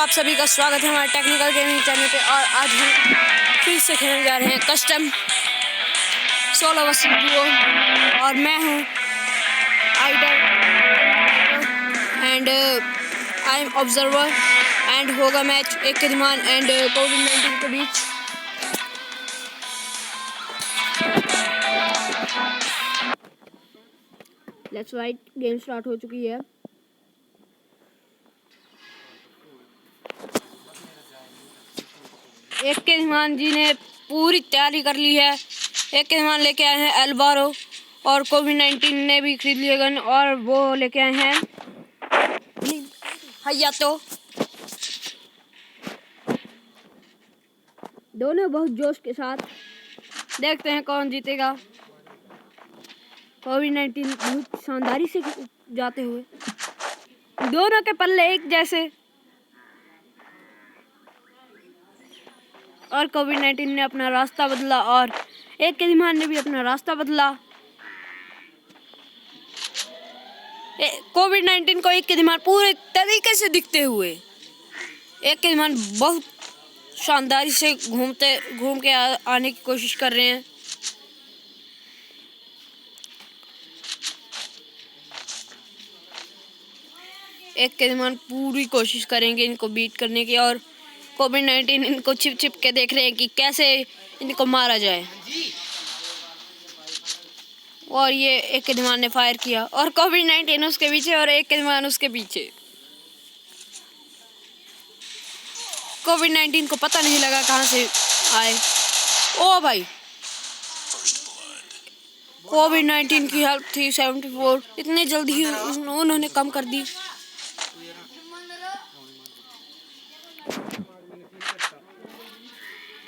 आप सभी का स्वागत है हमारे टेक्निकल गेमिंग चैनल पे। और आज हम फिर से खेलने जा रहे हैं कस्टम सोलो वर्सेस डुओ। और मैं हूँ idol and I am observer and होगा मैच एक कीर्तिमान एंड कोविड-19 के बीच। लेट्स राइट, गेम स्टार्ट हो चुकी है। एक कीर्तिमान जी ने पूरी तैयारी कर ली है। एक कीर्तिमान लेके आए हैं एल्वारो और कोविड-19 ने भी खरीद लिया गन और वो लेके आए हैं हयातो। दोनों बहुत जोश के साथ, देखते हैं कौन जीतेगा। कोविड-19 बहुत शानदारी से जाते हुए, दोनों के पल्ले एक जैसे। और कोविड-19 ने अपना रास्ता बदला और एक कीर्तिमान ने भी अपना रास्ता बदला। कोविड-19 को एक कीर्तिमान पूरे तरीके से दिखते हुए, एक कीर्तिमान बहुत शानदारी से घूम के आने की कोशिश कर रहे हैं। एक कीर्तिमान पूरी कोशिश करेंगे इनको बीट करने की और कोविड-19 इनको छिप के देख रहे हैं कि कैसे इनको मारा जाए। और ये एक कीर्तिमान ने फायर किया और कोविड-19 उसके पीछे और एक कीर्तिमान उसके पीछे। कोविड-19 को पता नहीं लगा कहाँ से आए। ओ भाई, कोविड-19 की हेल्थ थी 74, इतने जल्दी ही उन्होंने कम कर दी।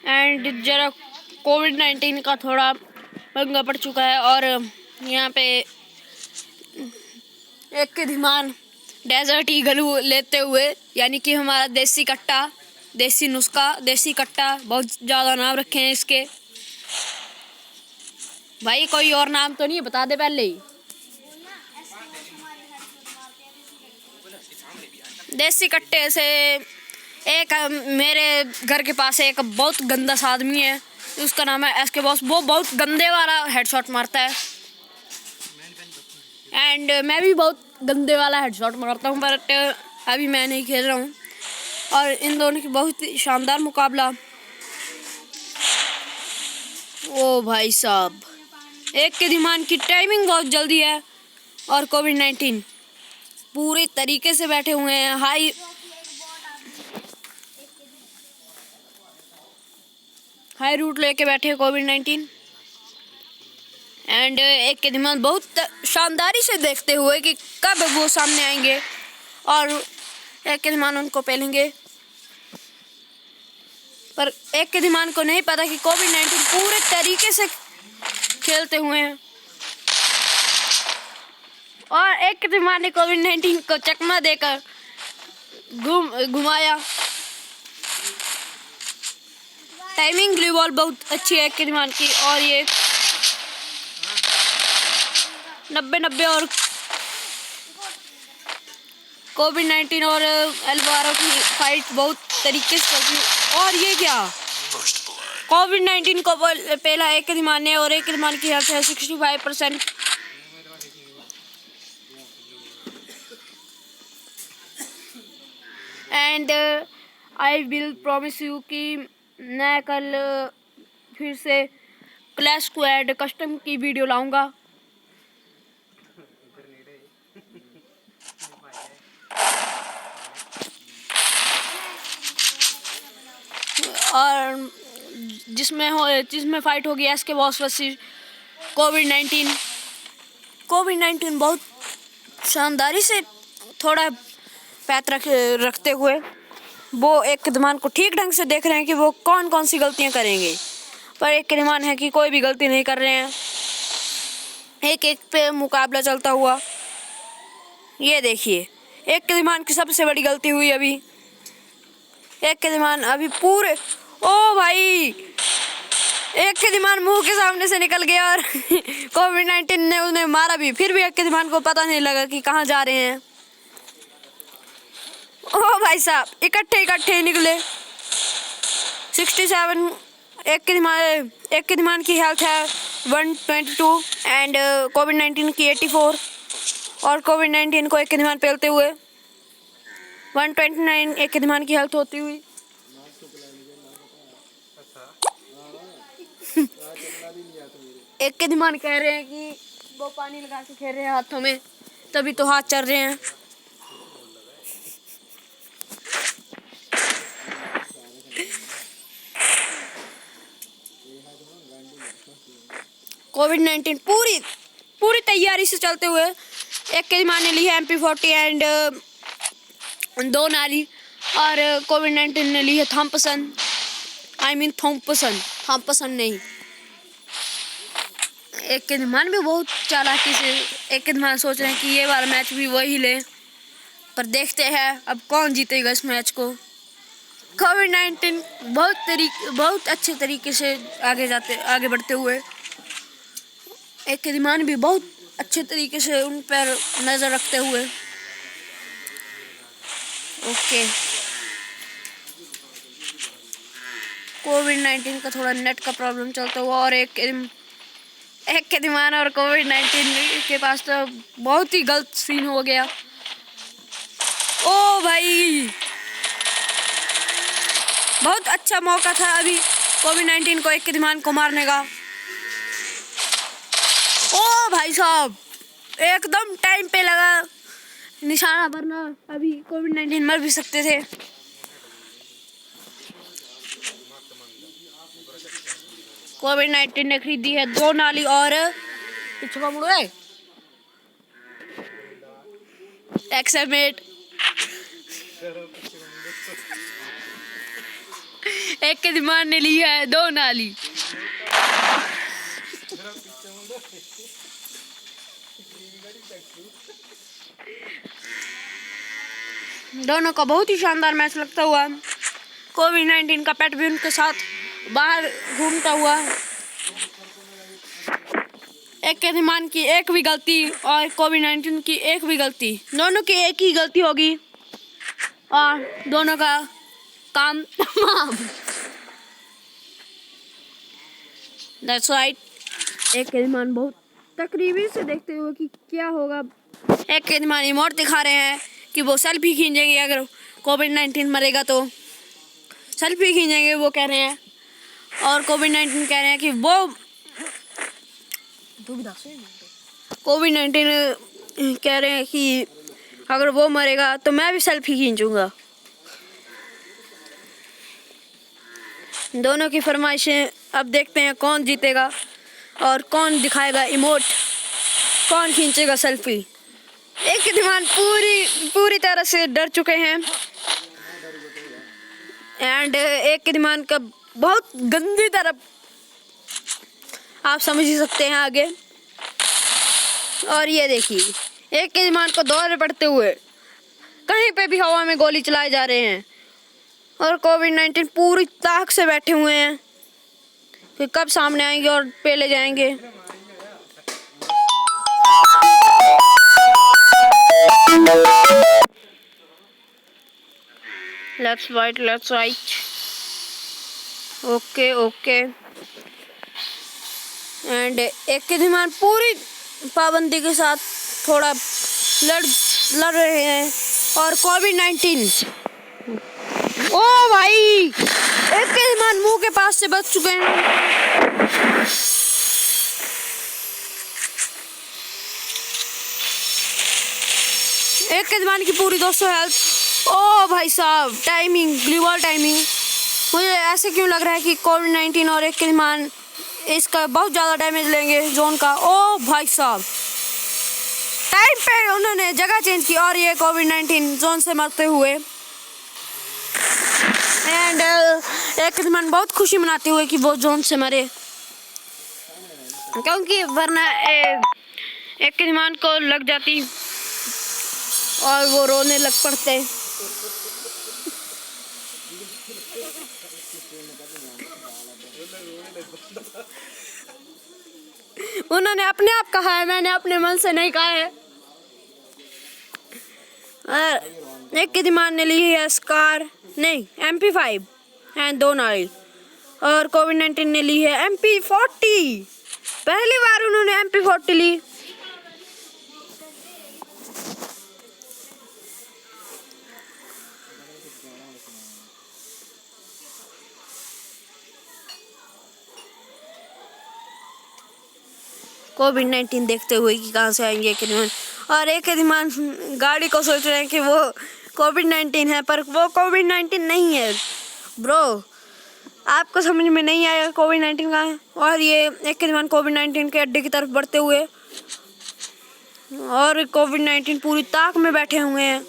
एंड जरा कोविड-19 का थोड़ा पंगा पड़ चुका है और यहाँ पे एक कीर्तिमान डेजर्ट ईगल लेते हुए, यानी कि हमारा देसी कट्टा, देसी नुस्खा, देसी कट्टा, बहुत ज़्यादा नाम रखे हैं इसके। भाई कोई और नाम तो नहीं बता दे पहले ही। देसी कट्टे से एक मेरे घर के पास एक बहुत गंदा सा आदमी है, उसका नाम है एसके बॉस। वो बहुत गंदे वाला हेडशॉट मारता है एंड मैं भी बहुत गंदे वाला हेडशॉट मारता हूँ, बट अभी मैं नहीं खेल रहा हूँ। और इन दोनों की बहुत ही शानदार मुकाबला। ओ भाई साहब, एक कीर्तिमान की टाइमिंग बहुत जल्दी है और कोविड-19 पूरे तरीके से बैठे हुए हैं। हाई रूट लेके बैठे हैं कोविड-19 एंड एक कीर्तिमान बहुत शानदारी से देखते हुए कि कब वो सामने आएंगे और एक कीर्तिमान उनको पहलेंगे। पर एक कीर्तिमान को नहीं पता कि कोविड-19 पूरे तरीके से खेलते हुए हैं और एक कीर्तिमान ने कोविड-19 को चकमा देकर घुमाया। टाइमिंग ग्लू बॉल बहुत अच्छी है कीर्तिमान की और ये 90 और कोविड-19 और एल्वारो की फाइट बहुत तरीके से चलती है। और ये क्या, कोविड-19 को पहला एक कीर्तिमान ने और एक कीर्तिमान की हेल्थ है 65%। And I will promise you कि मैं कल फिर से क्लैश स्क्वाड कस्टम की वीडियो लाऊंगा। और जिसमें फाइट होगी एसके बॉस वर्सेस कोविड-19। कोविड-19 बहुत शानदारी से थोड़ा पैत रखते हुए वो एक कीर्तिमान को ठीक ढंग से देख रहे हैं कि वो कौन कौन सी गलतियां करेंगे। पर एक कीर्तिमान है कि कोई भी गलती नहीं कर रहे हैं। एक पे मुकाबला चलता हुआ, ये देखिए एक कीर्तिमान की सबसे बड़ी गलती हुई अभी। एक कीर्तिमान अभी पूरे, ओ भाई, एक कीर्तिमान मुंह के सामने से निकल गया और कोविड-19 ने उन्हें मारा भी, फिर भी एक कीर्तिमान को पता नहीं लगा कि कहाँ जा रहे हैं। ओ भाई साहब, इकट्ठे निकले। 67। एक के दिमाग की हेल्थ है 122 एंड कोविड-19 की 84 और कोविड-19 को एक के दिमाग पेलते हुए 129 एक के दिमाग की हेल्थ होती हुई। एक के दिमाग कह रहे हैं कि वो पानी लगा के खेल रहे हैं हाथों में, तभी तो हाथ चल रहे हैं। कोविड-19 पूरी तैयारी से चलते हुए एक के दिमाग ने ली है MP40 एंड 2 नाली और कोविड-19 ने ली है थॉम्पसन। थॉम्पसन नहीं। एक के दिमाग भी बहुत चालाकी से एक के दिमाग सोच रहे हैं कि ये वाला मैच भी वही ले, पर देखते हैं अब कौन जीतेगा इस मैच को। कोविड-19 बहुत अच्छे तरीके से आगे बढ़ते हुए एक के दिमाग भी बहुत अच्छे तरीके से उन पर नज़र रखते हुए। ओके, कोविड-19 का थोड़ा नेट का प्रॉब्लम चलता हुआ और एक के दिमाग और कोविड-19 के पास तो बहुत ही गलत सीन हो गया। ओ भाई, बहुत अच्छा मौका था अभी कोविड-19 को एक के दिमाग को मारने का। ओ भाई साहब, एकदम टाइम पे लगा निशाना, वरना अभी कोविड-19 मर भी सकते थे। कोविड-19 ने खरीदी है 2 नाली और पीछे का मुड़ो एक्समेट। एक के दिमाग ने ली है 2 नाली। दोनों का बहुत ही शानदार मैच लगता हुआ। कोविड-19 का पेट भी उनके साथ बाहर घूमता हुआ। एक के दिमाग की एक भी गलती और कोविड-19 की एक भी गलती, दोनों की एक ही गलती होगी और दोनों का काम तमाम। That's right। एक के दिमाग बहुत तकरीबी से देखते हुए कि क्या होगा। एक के दिमाग इमोट दिखा रहे हैं कि वो सेल्फी खींचेंगे, अगर कोविड-19 मरेगा तो सेल्फी खींचेंगे वो कह रहे हैं, और कोविड-19 कह रहे हैं कि वो कोविड-19 कह रहे हैं कि अगर वो मरेगा तो मैं भी सेल्फी खींचूंगा। दोनों की फरमाइशें, अब देखते हैं कौन जीतेगा और कौन दिखाएगा इमोट, कौन खींचेगा सेल्फी। एक के दिमाग पूरी तरह से डर चुके हैं एंड एक के दिमाग का बहुत गंदी तरह आप समझ ही सकते हैं आगे। और ये देखिए एक के दिमाग को दौरे पड़ते हुए कहीं पे भी हवा में गोली चलाए जा रहे हैं और कोविड-19 पूरी ताक से बैठे हुए हैं कि कब सामने आएंगे और पेले जाएंगे। Let's write. ओके एंड एक के दिमाग पूरी पाबंदी के साथ थोड़ा लड़ रहे हैं और कोविड-19, ओ भाई, एक के दिमाग मुंह के पास से बच चुके हैं। एक के दिमाग की पूरी 200 हेल्थ। ओ भाई साहब, ग्लोबल टाइमिंग। मुझे ऐसे क्यों लग रहा है कि कोविड-19 और एक के दिमाग इसका बहुत ज़्यादा डैमेज लेंगे जोन का। ओ भाई साहब, टाइम पे उन्होंने जगह चेंज की और ये कोविड-19 जोन से मरते हुए एंड एक के दिमाग बहुत खुशी मनाते हुए कि वो जोन से मरे, क्योंकि वरना एक के दिमाग को लग जाती और वो रोने लग पड़ते। उन्होंने अपने आप कहा है, मैंने अपने मन से नहीं कहा है। एक कीर्तिमान ने ली है स्कार नहीं MP5 एंड 2 नाली, और कोविड-19 ने ली है MP40। पहली बार उन्होंने MP40 ली। कोविड-19 देखते हुए कि कहाँ से आएंगे कीर्तिमान, और एक कीर्तिमान गाड़ी को सोच रहे हैं कि वो कोविड-19 है, पर वो कोविड-19 नहीं है ब्रो। आपको समझ में नहीं आया कोविड-19 कहाँ है। और ये एक कीर्तिमान कोविड-19 के अड्डे की तरफ बढ़ते हुए, और कोविड-19 पूरी ताक में बैठे हुए हैं।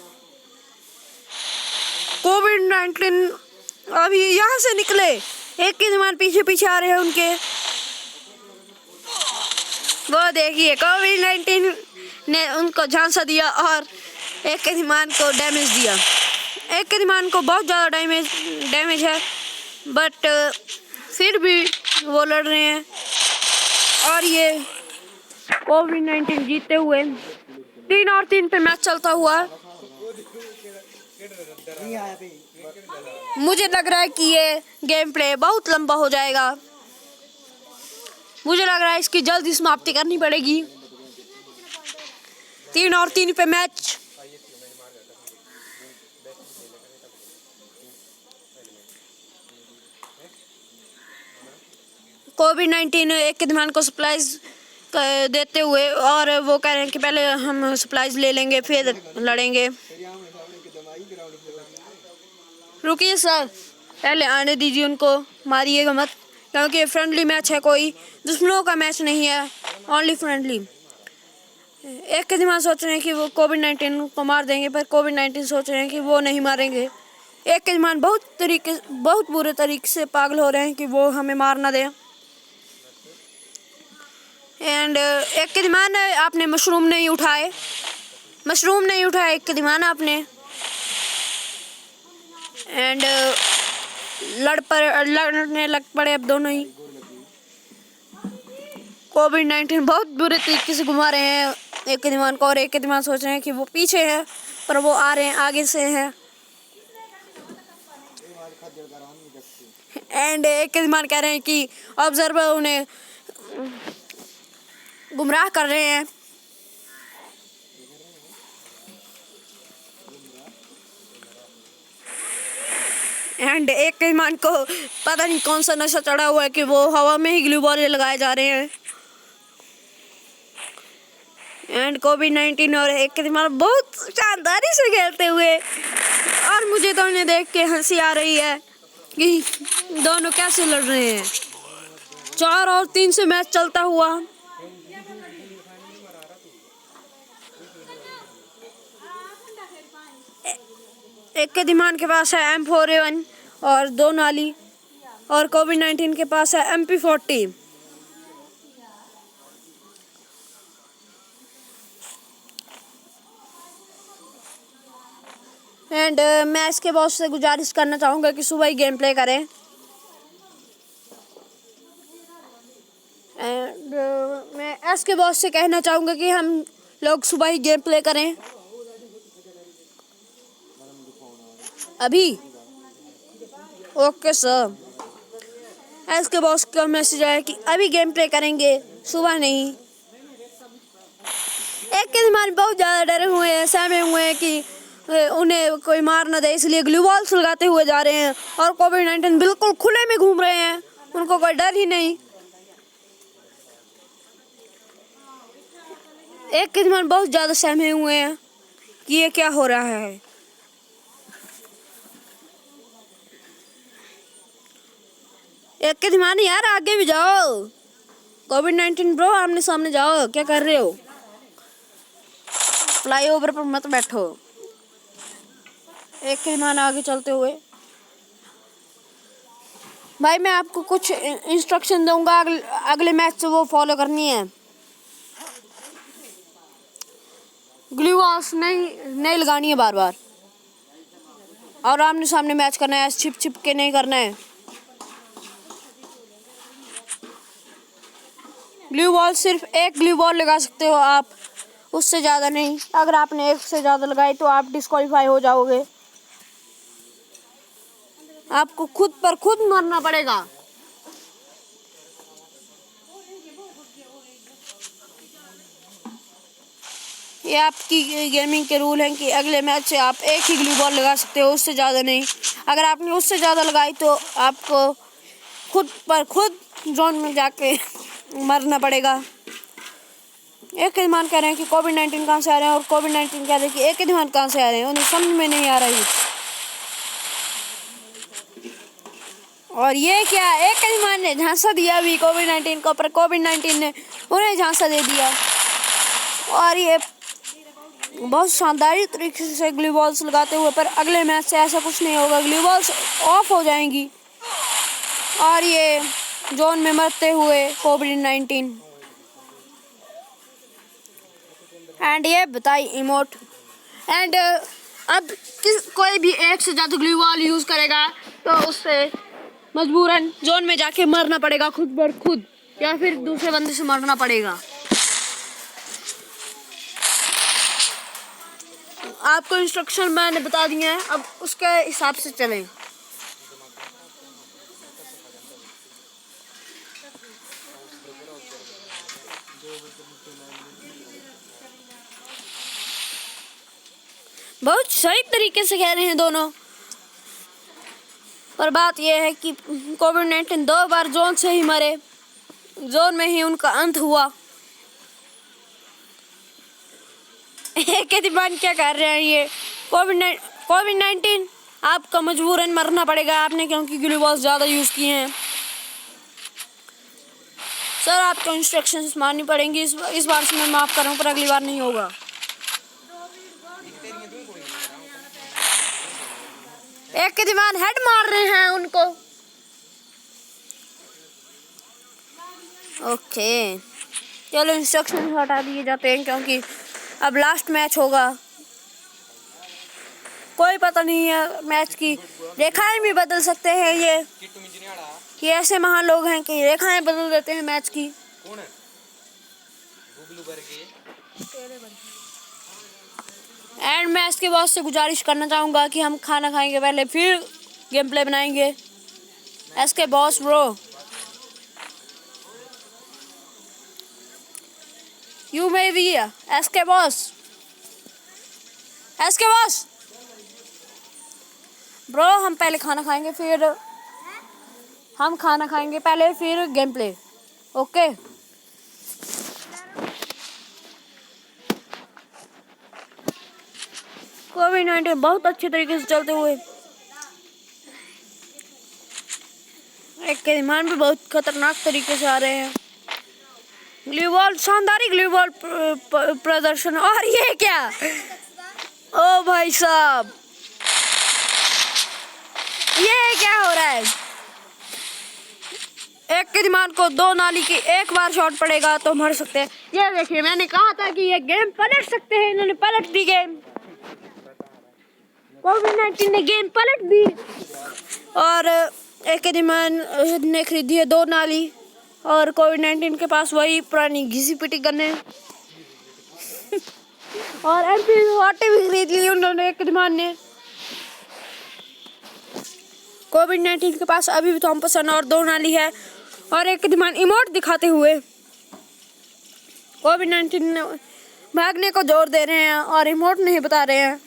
कोविड-19 अभी यहाँ से निकले, एक कीर्तिमान पीछे पीछे आ रहे हैं उनके। वो देखिए कोविड-19 ने उनको झांसा दिया और एक कीर्तिमान को डैमेज दिया। एक कीर्तिमान को बहुत ज़्यादा डैमेज है, बट फिर भी वो लड़ रहे हैं। और ये कोविड-19 जीतते हुए 3-3 पे मैच चलता हुआ। मुझे लग रहा है कि ये गेम प्ले बहुत लंबा हो जाएगा। मुझे लग रहा है इसकी जल्दी समाप्ति करनी पड़ेगी। 3-3 पे मैच। कोविड-19 एक कीर्तिमान को सप्लाईज देते हुए, और वो कह रहे हैं कि पहले हम सप्लाईज ले लेंगे फिर लड़ेंगे। रुकिए सर, पहले आने दीजिए उनको, मारिएगा मत, क्योंकि फ्रेंडली मैच है, कोई दुश्मनों का मैच नहीं है, ओनली फ्रेंडली। एक कीर्तिमान सोच रहे हैं कि वो कोविड-19 को मार देंगे, पर कोविड-19 सोच रहे हैं कि वो नहीं मारेंगे। एक कीर्तिमान बहुत बुरे तरीके से पागल हो रहे हैं कि वो हमें मार ना दें। एंड एक कीर्तिमान आपने मशरूम नहीं उठाए एक कीर्तिमान आपने। एंड लड़ने लग पड़े अब दोनों ही। कोविड-19 बहुत बुरे तरीके से घुमा रहे हैं एक कीर्तिमान को, और एक कीर्तिमान सोच रहे हैं कि वो पीछे है, पर वो आ रहे हैं आगे से हैं। एंड एक कीर्तिमान कह रहे हैं कि ऑब्जर्वर उन्हें गुमराह कर रहे हैं। एंड एक कीर्तिमान को पता नहीं कौन सा नशा चढ़ा हुआ है कि वो हवा में ही ग्लू बॉल लगाए जा रहे हैं। एंड कोविड-19 और एक कीर्तिमान बहुत शानदारी से खेलते हुए, और मुझे तो उन्हें देख के हंसी आ रही है कि दोनों कैसे लड़ रहे हैं। 4-3 से मैच चलता हुआ। एक कीर्तिमान के पास है M4A1 और 2 नाली, और कोविड-19 के पास है MP40। एंड मैं इसके बॉस से गुजारिश करना चाहूँगा कि सुबह ही गेम प्ले करें। एंड मैं इसके बॉस से कहना चाहूँगा कि हम लोग सुबह ही गेम प्ले करें। अभी ओके सर। इसके बॉस का मैसेज आया कि अभी गेम प्ले करेंगे, सुबह नहीं। एक कीर्तिमान बहुत ज़्यादा डरे हुए हैं, सहमे हुए हैं कि उन्हें कोई मार ना दे, इसलिए ग्लू बॉल सुलगाते हुए जा रहे हैं। और कोविड-19 बिल्कुल खुले में घूम रहे हैं, उनको कोई डर ही नहीं। एक कीर्तिमान बहुत ज़्यादा सहमे हुए हैं कि ये क्या हो रहा है। एक कीर्तिमान यार आगे भी जाओ। कोविड-19 ब्रो आमने सामने जाओ, क्या कर रहे हो? फ्लाईओवर पर मत बैठो। एक कीर्तिमान आगे चलते हुए। भाई मैं आपको कुछ इंस्ट्रक्शन दूंगा, अगले मैच से वो फॉलो करनी है। ग्लू वॉल्स नहीं लगानी है बार बार, और आमने सामने मैच करना है, छिप छिप के नहीं करना है। ग्लू बॉल सिर्फ एक ग्लू बॉल लगा सकते हो आप, उससे ज़्यादा नहीं। अगर आपने एक से ज़्यादा लगाई तो आप डिस्क्वालीफाई हो जाओगे। आपको खुद पर खुद मरना पड़ेगा। ये आपकी गेमिंग के रूल हैं कि अगले मैच से आप एक ही ग्लू बॉल लगा सकते हो, उससे ज़्यादा नहीं। अगर आपने उससे ज़्यादा लगाई तो आपको खुद पर खुद जोन में जाके मरना पड़ेगा। एक ही मान कह रहे हैं कि कोविड-19 कहाँ से आ रहे हैं और कोविड-19 कह रहे हैं कि एक ही मान कहाँ से आ रहे हैं, उन्हें समझ में नहीं आ रहा है। और ये क्या, एक ही मान ने झांसा दिया भी कोविड-19 को, पर कोविड-19 ने उन्हें झांसा दे दिया। और ये बहुत शानदार तरीके से ग्लू बॉल्स लगाते हुए, पर अगले मैच से ऐसा कुछ नहीं होगा। ग्लू बॉल्स ऑफ हो जाएंगी और ये जोन में मरते हुए कोविड-19। एंड ये बताई इमोट। एंड अब कोई भी एक से ज़्यादा ग्लू बॉल यूज़ करेगा तो उससे मजबूरन जोन में जाके मरना पड़ेगा खुद पर खुद, या फिर दूसरे बंदे से मरना पड़ेगा। आपको इंस्ट्रक्शन मैंने बता दिए हैं, अब उसके हिसाब से चलें। बहुत सही तरीके से कह रहे हैं दोनों, पर बात यह है कि कोविड-19 दो बार जोन से ही मरे, जोन में ही उनका अंत हुआ। एक दीवान क्या कर रहे हैं ये कोविड-19 आपका मजबूरन मरना पड़ेगा आपने, क्योंकि ग्लू बॉल्स ज़्यादा यूज़ किए हैं। सर आपको इंस्ट्रक्शंस माननी पड़ेंगी। इस बार से मैं माफ़ कर रहा हूँ, पर अगली बार नहीं होगा। एक के दीवान हेड मार रहे हैं उनको। ओके चलो इंस्ट्रक्शन हटा दिए जाते हैं, क्योंकि अब लास्ट मैच होगा। कोई पता नहीं है, मैच की रेखाएं भी बदल सकते हैं। ये ऐसे महान लोग हैं कि रेखाएं बदल देते हैं मैच की। एंड मैं इसके बॉस से गुजारिश करना चाहूँगा कि हम खाना खाएंगे पहले, फिर गेम प्ले बनाएंगे। इसके boss bro, you may be SK boss, SK boss bro, हम पहले खाना खाएंगे, फिर हम खाना खाएंगे पहले, फिर गेम प्ले। ओके कोविड-19 बहुत अच्छे तरीके से चलते हुए, एक के ईमान भी बहुत खतरनाक तरीके से आ रहे हैं। ग्लू बॉल, शानदार ग्लू बॉल प्रदर्शन। और ये क्या, ओ भाई साहब, ये क्या हो रहा है? एक के दिमाग को दो नाली की एक बार शॉट पड़ेगा तो मर सकते हैं। ये देखिए, मैंने कहा था कि ये गेम पलट सकते हैं, इन्होंने पलट दी गेम। कोविड-19 ने गेम पलट दी और एक के दिमाग ने खरीदी है दो नाली, और कोविड-19 के पास वही पुरानी घिसी पिटी गन है। और MP40 भी खरीद ली उन्होंने, एक दिमाग ने। कोविड-19 के पास अभी भी थॉम्पसन और दो नाली है, और एक दिमाग इमोट दिखाते हुए कोविड-19 भागने को जोर दे रहे हैं और इमोट नहीं बता रहे हैं।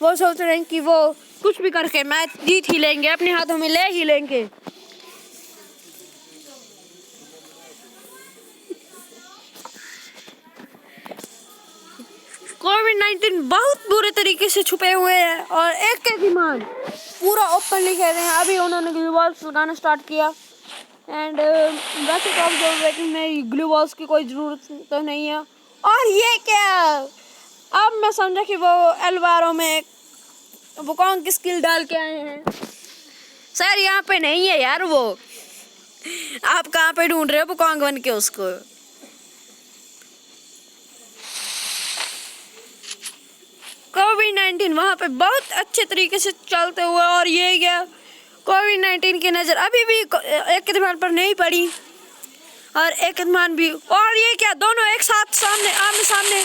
वो सोच रहे हैं कि वो कुछ भी करके मैच जीत ही लेंगे, अपने हाथों में ले ही लेंगे। कोविड-19 बहुत बुरे तरीके से छुपे हुए हैं, और एक के दिमाग पूरा ओपनली कह रहे हैं। अभी उन्होंने ग्लू बॉल्स लगाना स्टार्ट किया, एंड वैसे तो ऑब्जर्वेटिंग में ग्लू बॉल्स की कोई ज़रूरत तो नहीं है। और ये क्या, अब मैं समझा कि वो एलवारो में वुकोंग की स्किल डाल के आए हैं। सर यहाँ पे नहीं है यार, वो आप कहाँ पे ढूंढ रहे हो वुकोंग बन के उसको? कोविड-19 वहाँ पे बहुत अच्छे तरीके से चलते हुए, और ये क्या, कोविड-19 की नज़र अभी भी एक दिमाग पर नहीं पड़ी, और एक विमान भी, और ये क्या दोनों एक साथ सामने आमने सामने।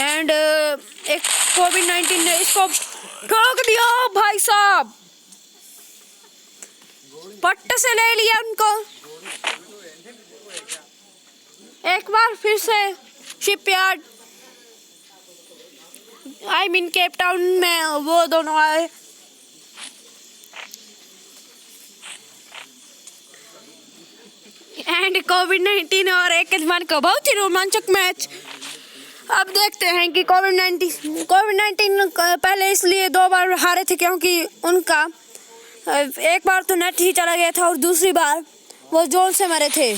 एंड एक कोविड-19 ने इसको ठोक दिया भाई साहब, पट्टे से ले लिया उनको। एक बार फिर से shipyard I mean Cape Town में वो दोनों आए। एंड कोविड-19 और एक विमान का बहुत ही रोमांचक मैच। अब देखते हैं कि कोविड-19 पहले इसलिए 2 बार हारे थे क्योंकि उनका एक बार तो नेट ही चला गया था और दूसरी बार वो जोन से मरे थे।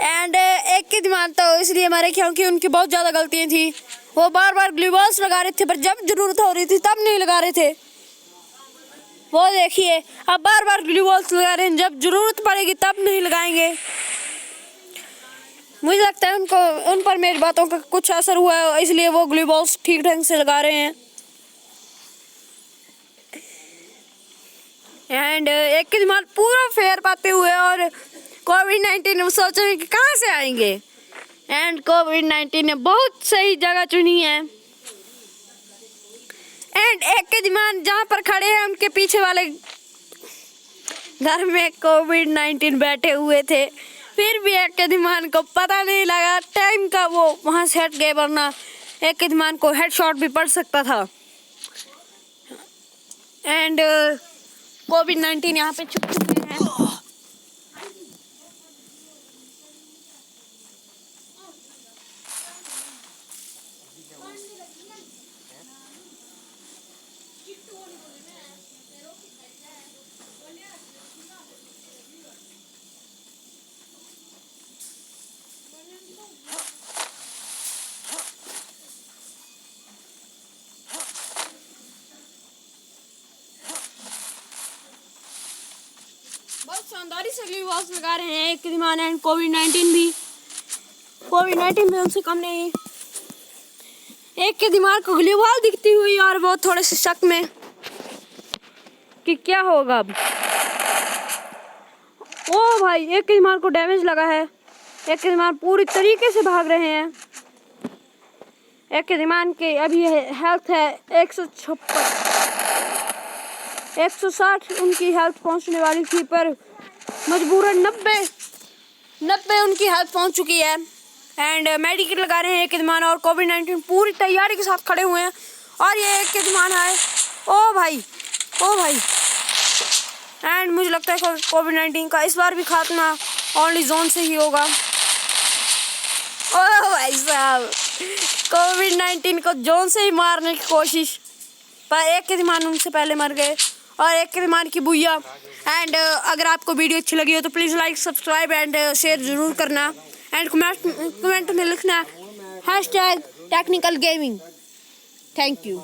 एंड एक के दिमाग तो इसलिए मरे क्योंकि उनकी बहुत ज़्यादा गलतियाँ थी। वो बार बार ग्लू बॉल्स लगा रहे थे पर जब ज़रूरत हो रही थी तब नहीं लगा रहे थे। वो देखिए अब बार बार ग्लू बॉल्स लगा रहे हैं, जब ज़रूरत पड़ेगी तब नहीं लगाएंगे। मुझे लगता है उन पर मेरी बातों का कुछ असर हुआ है, इसलिए वो ग्लू बॉल्स ठीक ढंग से लगा रहे हैं। एंड एक के दिमाग पूरा फेयर पाते हुए और कोविड-19 सोच रहे हैं कि कहाँ से आएंगे। एंड कोविड-19 ने बहुत सही जगह चुनी है। एंड एक के दिमाग जहाँ पर खड़े हैं उनके पीछे वाले घर में कोविड-19 बैठे हुए थे, फिर भी एक के दिमाग को पता नहीं लगा टाइम का, वो वहाँ से हट गए, वरना एक के दिमाग को हेडशॉट भी पड़ सकता था। एंड कोविड-19 यहाँ पे छुप चुके हैं। बहुत शानदारी से ग्लू बॉल्स लगा रहे हैं एक दिमाग। एंड कोविड-19 भी उनसे कम नहीं। एक के दिमाग को ग्लू बॉल दिखती हुई और वो थोड़े से शक में कि क्या होगा अब। ओ भाई एक के दिमाग को डैमेज लगा है। एक के दिमाग पूरी तरीके से भाग रहे हैं। एक के दिमाग के अभी हेल्थ है 156, 160 उनकी हेल्थ पहुंचने वाली थी पर मजबूरन 90 उनकी हेल्थ पहुंच चुकी है। एंड मेडिकेट लगा रहे हैं एक के दिमाग और कोविड-19 पूरी तैयारी के साथ खड़े हुए हैं। और ये एक के दिमाग है, ओ भाई। एंड मुझे लगता है कोविड-19 का इस बार भी खात्मा ओनली जोन से ही होगा। ओ भाई साहब, कोविड-19 को जोन से ही मारने की कोशिश, पर एक के दिमाग उनसे पहले मर गए और एक के दिमाग की बुइया। एंड अगर आपको वीडियो अच्छी लगी हो तो please like, subscribe and share ज़रूर करना। एंड कमेंट में लिखना #technicalgaming। Thank you.